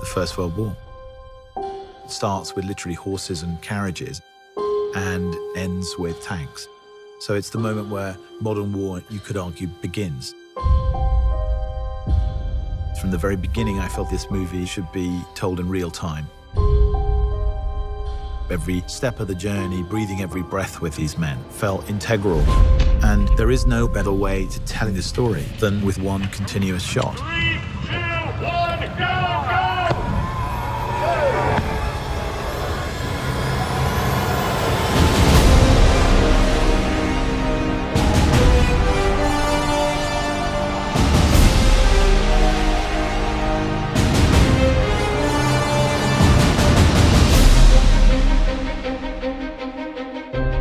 the First World War. It starts with literally horses and carriages and ends with tanks. So it's the moment where modern war, you could argue, begins. From the very beginning, I felt this movie should be told in real time. Every step of the journey, breathing every breath with these men felt integral. And there is no better way to telling the story than with one continuous shot. 3, 2, 1, go, go!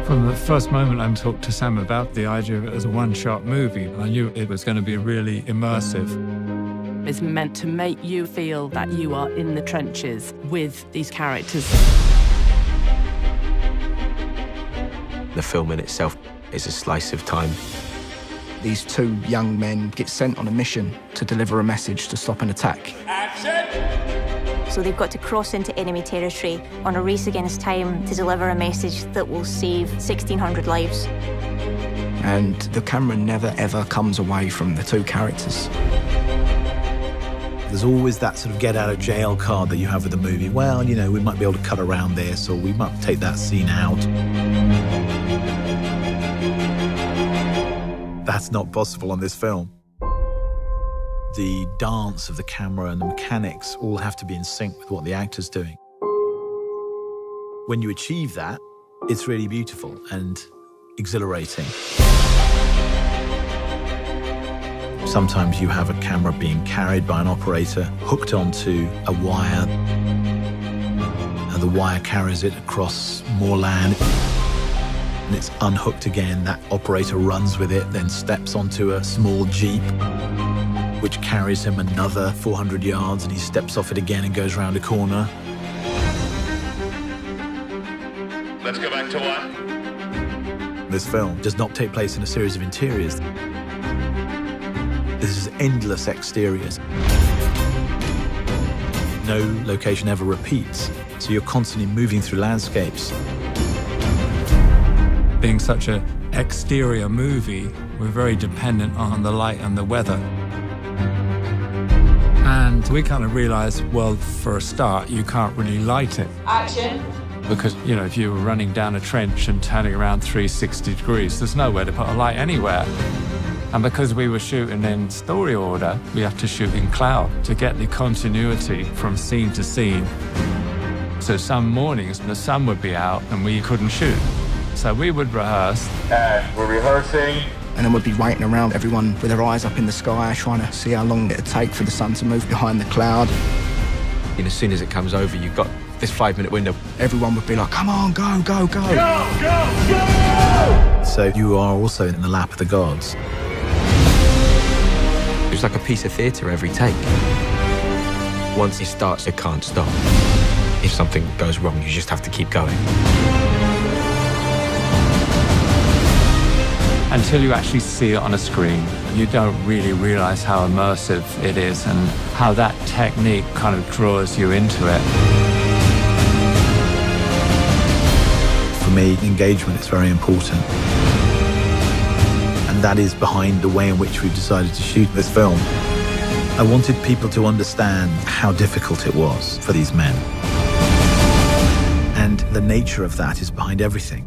From the first moment I talked to Sam about the idea of it as a one-shot movie, I knew it was going to be really immersive. It's meant to make you feel that you are in the trenches with these characters. The film in itself is a slice of time. These two young men get sent on a mission to deliver a message to stop an attack. Action! So they've got to cross into enemy territory on a race against time to deliver a message that will save 1,600 lives. And the camera never, ever comes away from the two characters. There's always that sort of get-out-of-jail card that you have with the movie. Well, you know, we might be able to cut around this, or we might take that scene out. That's not possible on this film. The dance of the camera and the mechanics all have to be in sync with what the actor's doing. When you achieve that, it's really beautiful and exhilarating. Sometimes you have a camera being carried by an operator, hooked onto a wire, and the wire carries it across more land, and it's unhooked again. That operator runs with it, then steps onto a small Jeep, which carries him another 400 yards, and he steps off it again and goes round a corner. Let's go back to one. This film does not take place in a series of interiors. This is endless exteriors. No location ever repeats, so you're constantly moving through landscapes. Being such an exterior movie, we're very dependent on the light and the weather. And we kind of realized, well, for a start, you can't really light it. Action. Because, you know, if you were running down a trench and turning around 360 degrees, there's nowhere to put a light anywhere. And because we were shooting in story order, we have to shoot in cloud to get the continuity from scene to scene. So some mornings, the sun would be out and we couldn't shoot. So we would rehearse. And we're rehearsing. And then we'd be waiting around, everyone with their eyes up in the sky, trying to see how long it'd take for the sun to move behind the cloud. And as soon as it comes over, you've got this 5-minute window. Everyone would be like, come on, go, go, go. Go, go, go! So you are also in the lap of the gods. It's like a piece of theatre every take. Once it starts, it can't stop. If something goes wrong, you just have to keep going. Until you actually see it on a screen, you don't really realize how immersive it is and how that technique kind of draws you into it. For me, engagement is very important. And that is behind the way in which we've decided to shoot this film. I wanted people to understand how difficult it was for these men. And the nature of that is behind everything.